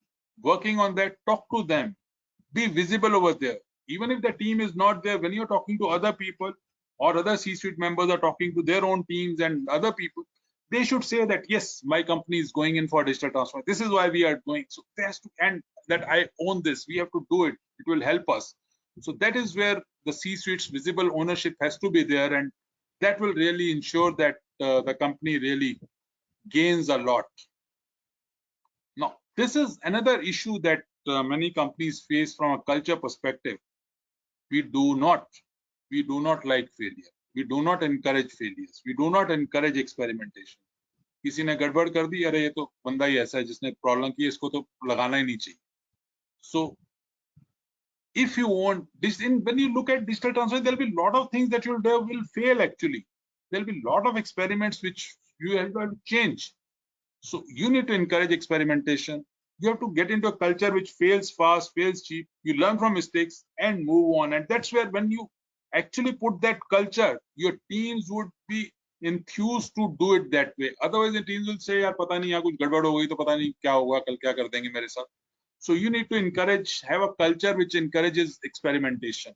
working on that, talk to them, be visible over there. Even if the team is not there, when you're talking to other people or other C-suite members are talking to their own teams and other people, they should say that, yes, my company is going in for digital transformation. This is why we are going. So there's to, and that I own this. We have to do it. It will help us. So that is where the C-suite's visible ownership has to be there, and that will really ensure that the company really gains a lot. Now, this is another issue that many companies face from a culture perspective. We do not like failure. We do not encourage failures. We do not encourage experimentation. किसी ने गड़बड़ कर दी, अरे ये तो बंदा ही ऐसा है जिसने प्रॉब्लम की, इसको तो लगाना ही नहीं चाहिए. So if you want this, when you look at digital transformation, there'll be a lot of things that will fail actually. There'll be a lot of experiments which you have to change. So you need to encourage experimentation. You have to get into a culture which fails fast, fails cheap. You learn from mistakes and move on. And that's where when you actually put that culture, your teams would be enthused to do it that way. Otherwise, the teams will say, "यार पता नहीं यहाँ कुछ गड़बड़ हो गई तो पता नहीं क्या होगा, कल क्या कर देंगे मेरे साथ." So you need to have a culture which encourages experimentation.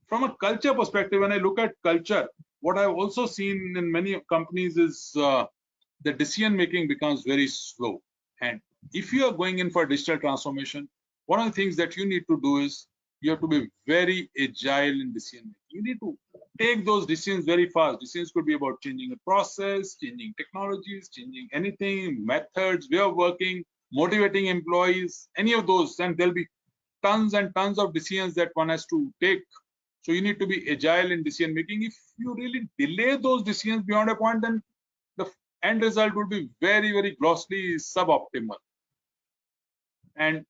From a culture perspective, when I look at culture, what I've also seen in many companies is the decision making becomes very slow. And if you are going in for digital transformation, one of the things that you need to do is you have to be very agile in decision making. You need to take those decisions very fast. Decisions could be about changing a process, changing technologies, changing anything, methods, way of working, motivating employees, any of those. And there'll be tons and tons of decisions that one has to take. So you need to be agile in decision making. If you really delay those decisions beyond a point, then the end result would be very, very grossly suboptimal. And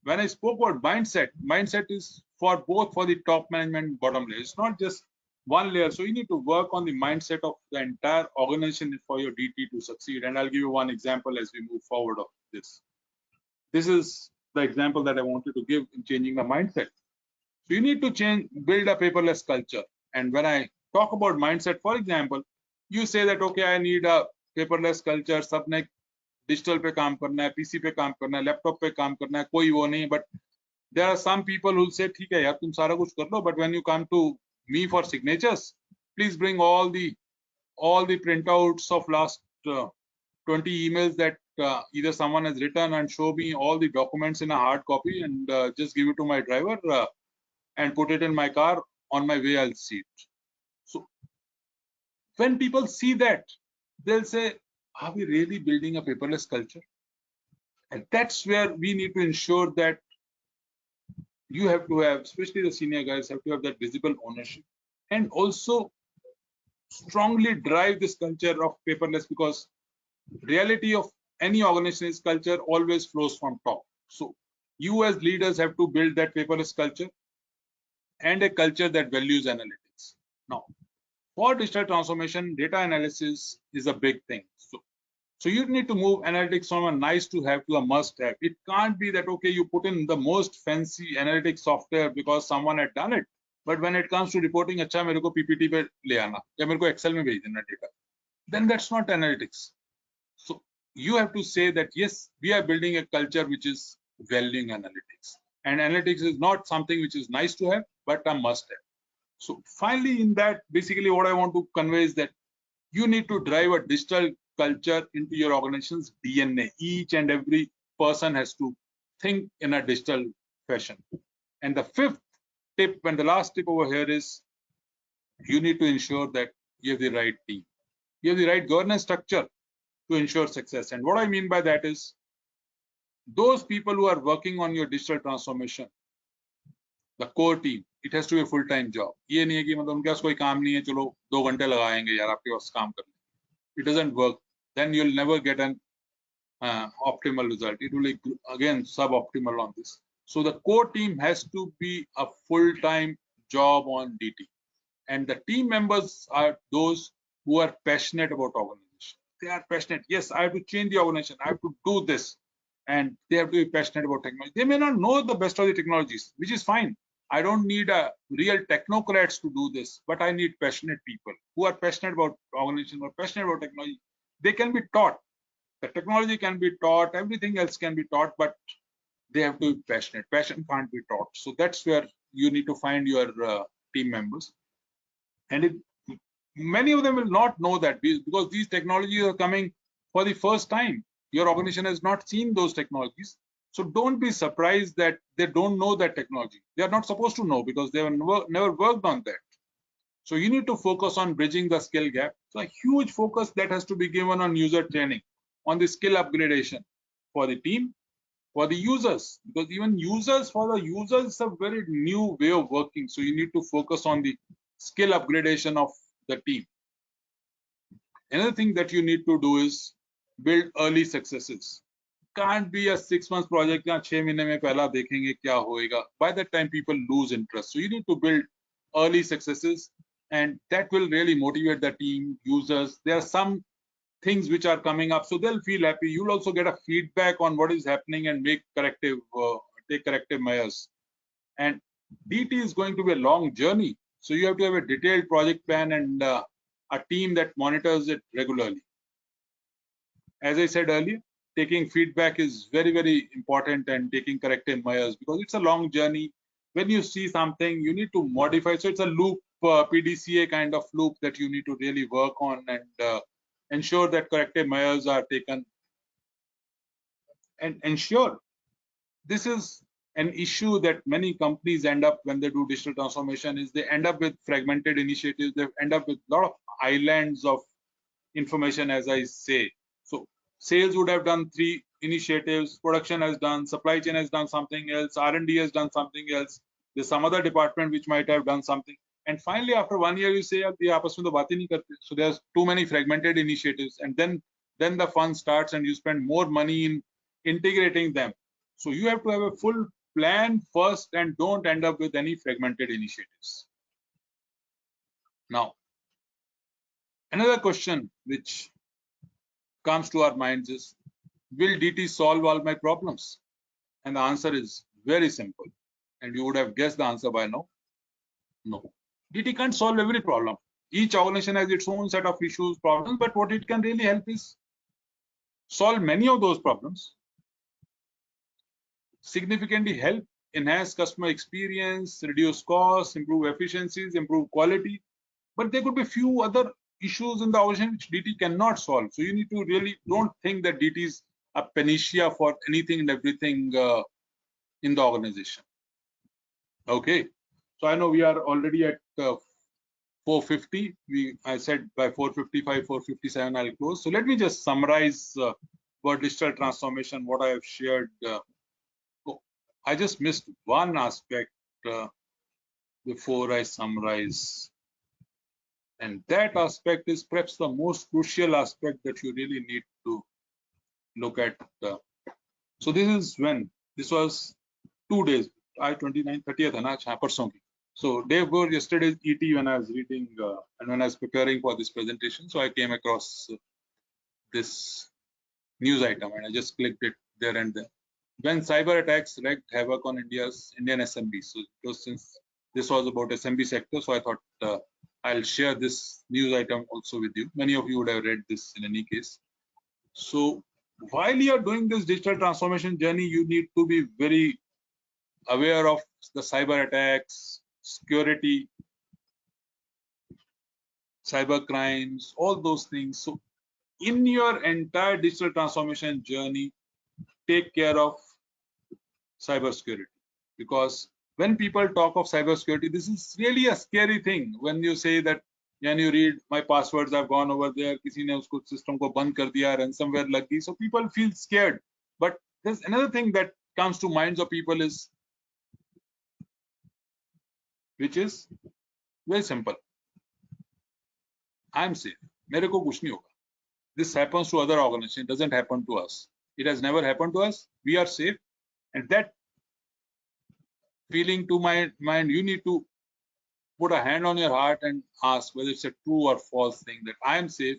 when I spoke about mindset is for both for the top management and bottom layer. It's not just one layer. So you need to work on the mindset of the entire organization for your DT to succeed. And I'll give you one example as we move forward of this. This is the example that I wanted to give in changing the mindset. So you need to build a paperless culture. And when I talk about mindset, for example, you say that, okay, I need a paperless culture, सबने digital पे काम करना है, PC पे काम करना है, laptop पे काम करना है, कोई वो नहीं. But there are some people who say, ठीक है यार, तुम सारा कुछ कर लो, but when you come to me for signatures, please bring all the printouts of last 20 emails that either someone has written, and show me all the documents in a hard copy, and just give it to my driver and put it in my car. On my way, I'll see it. So when people see that, they'll say, are we really building a paperless culture? And that's where we need to ensure that you have to have, especially the senior guys, have to have that visible ownership, and also strongly drive this culture of paperless, because reality of any organization is culture always flows from top. So you as leaders have to build that paperless culture and a culture that values analytics. Now, for digital transformation, data analysis is a big thing. So you need to move analytics from a nice to have to a must have. It can't be that, okay, you put in the most fancy analytics software because someone had done it, but when it comes to reporting, अच्छा मेरे को PPT पे ले आना या मेरे को Excel में भेज देना data, then that's not analytics. So you have to say that, yes, we are building a culture which is valuing analytics, and analytics is not something which is nice to have, but a must have. So finally, in that, basically what I want to convey is that you need to drive a digital culture into your organization's DNA. Each and every person has to think in a digital fashion. And the fifth tip and the last tip over here is you need to ensure that you have the right team. You have the right governance structure to ensure success. And what I mean by that is those people who are working on your digital transformation, the core team, it has to be a full-time job. ये नहीं है कि मतलब उनके पास कोई काम नहीं है, चलो 2 घंटे लगाएंगे यार आपके पास काम करने. It doesn't work. Then you'll never get an optimal result. It will again suboptimal on this. So the core team has to be a full-time job on DT, and the team members are those who are passionate about organization. They are passionate. Yes, I have to change the organization. I have to do this, and they have to be passionate about technology. They may not know the best of the technologies, which is fine. I don't need a real technocrats to do this, but I need passionate people who are passionate about organization, who are passionate about technology. They can be taught. The technology can be taught, everything else can be taught, but they have to be passionate. Passion can't be taught. So that's where you need to find your team members. And many of them will not know that because these technologies are coming for the first time. Your organization has not seen those technologies. So don't be surprised that they don't know that technology. They are not supposed to know because they have never worked on that. So you need to focus on bridging the skill gap. So a huge focus that has to be given on user training, on the skill upgradation for the team, for the users, because even for the users, it's a very new way of working. So you need to focus on the skill upgradation of the team. Another thing that you need to do is build early successes. Can't be a 6 month project या 6 महीने में पहला देखेंगे क्या होएगा. By that time people lose interest. So you need to build early successes, and that will really motivate the team, users. There are some things which are coming up, so they'll feel happy. You'll also get a feedback on what is happening and make take corrective measures. And DT is going to be a long journey, so you have to have a detailed project plan and a team that monitors it regularly. As I said earlier, taking feedback is very, very important, and taking corrective measures, because it's a long journey. When you see something, you need to modify. So it's a loop, PDCA kind of loop that you need to really work on and ensure that corrective measures are taken. And ensure this is an issue that many companies end up when they do digital transformation, is they end up with fragmented initiatives. They end up with a lot of islands of information, as I say. So sales would have done 3 initiatives, production has done, supply chain has done something else, R&D has done something else, there's some other department which might have done something, and finally after 1 year you say ye aapas mein to baat hi nahi karte. So there's too many fragmented initiatives, and then the fun starts and you spend more money in integrating them. So you have to have a full plan first and don't end up with any fragmented initiatives. Now, another question which comes to our minds is, will DT solve all my problems? And the answer is very simple. And you would have guessed the answer by now. No. DT can't solve every problem. Each organization has its own set of issues, problems, but what it can really help is solve many of those problems, significantly help enhance customer experience, reduce costs, improve efficiencies, improve quality. But there could be few other issues in the organization which DT cannot solve. So you need to really don't think that DT is a panacea for anything and everything in the organization. Okay, so I know we are already at 450. I said by 455, 457 I'll close. So let me just summarize for digital transformation what I have shared. I just missed one aspect before I summarize. And that aspect is perhaps the most crucial aspect that you really need to look at. So this is when, this was 2 days, 29th, 30th, so day before yesterday's ET when I was reading and when I was preparing for this presentation, so I came across this news item and I just clicked it there and then. When cyber attacks wreaked havoc on Indian SMBs. So because since this was about SMB sector, so I thought I'll share this news item also with you. Many of you would have read this in any case. So while you're doing this digital transformation journey, you need to be very aware of the cyber attacks, security, cyber crimes, all those things. So in your entire digital transformation journey, take care of cybersecurity, because when people talk of cybersecurity, this is really a scary thing. When you say that, when you read my passwords have gone over there, किसी ने उसको system को बंद कर दिया, ransomware लग गई, so people feel scared. But there's another thing that comes to minds of people is, which is very simple. I'm safe. मेरे को कुछ नहीं होगा. This happens to other organizations. It doesn't happen to us. It has never happened to us. We are safe, and that feeling to my mind, you need to put a hand on your heart and ask whether it's a true or false thing, that I am safe.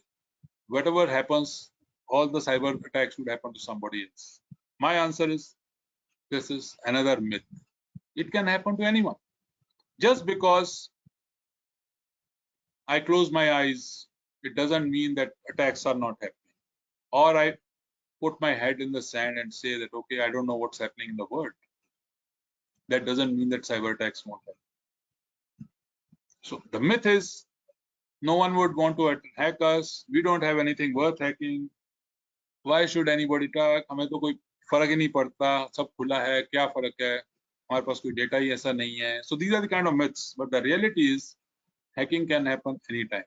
Whatever happens, all the cyber attacks would happen to somebody else. My answer is, this is another myth. It can happen to anyone. Just because I close my eyes, it doesn't mean that attacks are not happening. Or I put my head in the sand and say that, okay, I don't know what's happening in the world. That doesn't mean that cyber attacks won't happen. So the myth is, no one would want to hack us. We don't have anything worth hacking. Why should anybody attack? हमें तो कोई फर्क ही नहीं पड़ता. सब खुला है. क्या फर्क है? हमारे पास कोई डेटा ही ऐसा नहीं है. So these are the kind of myths. But the reality is, hacking can happen anytime.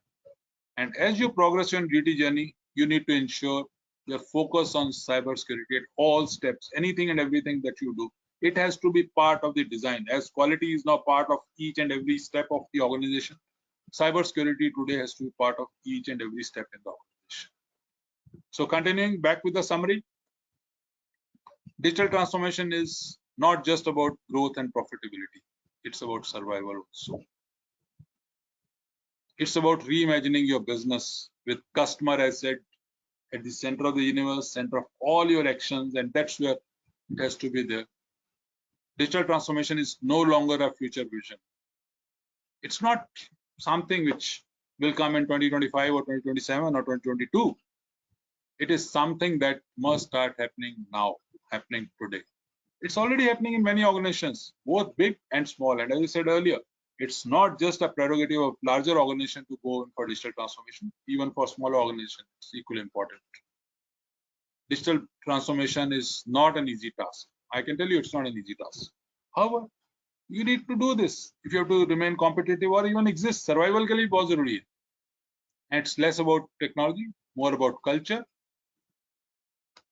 And as you progress your DT journey, you need to ensure your focus on cybersecurity at all steps. Anything and everything that you do, it has to be part of the design. As quality is now part of each and every step of the organization, cybersecurity today has to be part of each and every step in the organization. So continuing back with the summary, digital transformation is not just about growth and profitability. It's about survival also. It's about reimagining your business with customer asset at the center of the universe, center of all your actions, and that's where it has to be there. Digital transformation is no longer a future vision. It's not something which will come in 2025 or 2027 or 2022. It is something that must start happening now, happening today. It's already happening in many organizations, both big and small. And as I said earlier, it's not just a prerogative of larger organizations to go in for digital transformation. Even for smaller organizations, it's equally important. Digital transformation is not an easy task. I can tell you it's not an easy task. However, you need to do this if you have to remain competitive or even exist. Survival ke liye bahut zaruri hai. And it's less about technology, more about culture.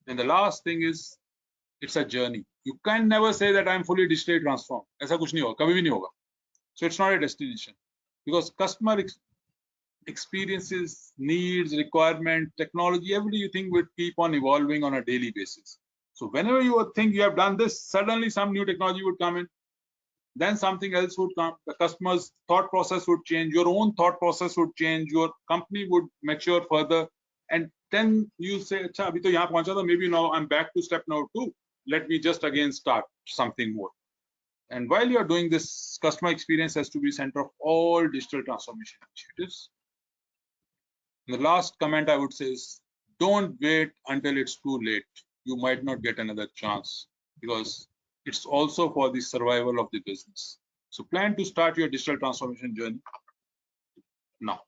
And the last thing is, it's a journey. You can never say that I'm fully digitally transformed. ऐसा कुछ नहीं होगा, कभी भी नहीं होगा. So it's not a destination, because customer experiences, needs, requirement, technology, everything will keep on evolving on a daily basis. So whenever you think you have done this, suddenly some new technology would come in, then something else would come. The customer's thought process would change, your own thought process would change, your company would mature further, and then you say, "Acha, abhi to yahan pahuncha tha, maybe now I'm back to step number 2. Let me just again start something more." And while you are doing this, customer experience has to be center of all digital transformation initiatives. And the last comment I would say is, don't wait until it's too late. You might not get another chance, because it's also for the survival of the business. So plan to start your digital transformation journey now.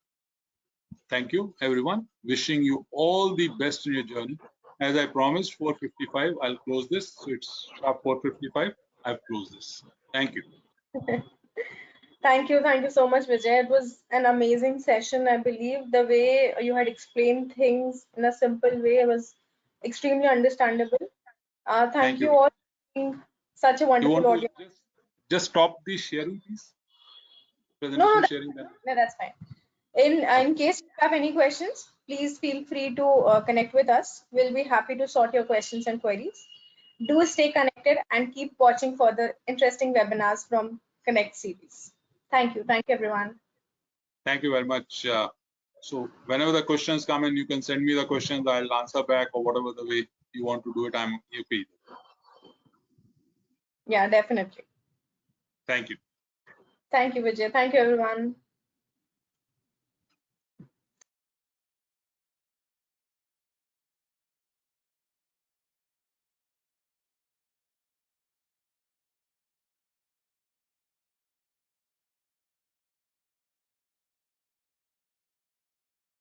Thank you, everyone. Wishing you all the best in your journey. As I promised, 4:55, I'll close this. So it's sharp 4:55. I've closed this. Thank you. Thank you so much, Vijay. It was an amazing session. I believe the way you had explained things in a simple way was extremely understandable. Thank you all for being such a wonderful audience. Just stop the sharing, please. No, that's fine. In case you have any questions, please feel free to connect with us. We'll be happy to sort your questions and queries. Do stay connected and keep watching for the interesting webinars from Connect series. Thank you, everyone. Thank you very much. So whenever the questions come in, you can send me the questions. I'll answer back, or whatever the way you want to do it. I'm happy. Yeah, definitely. Thank you. Thank you, Vijay. Thank you, everyone.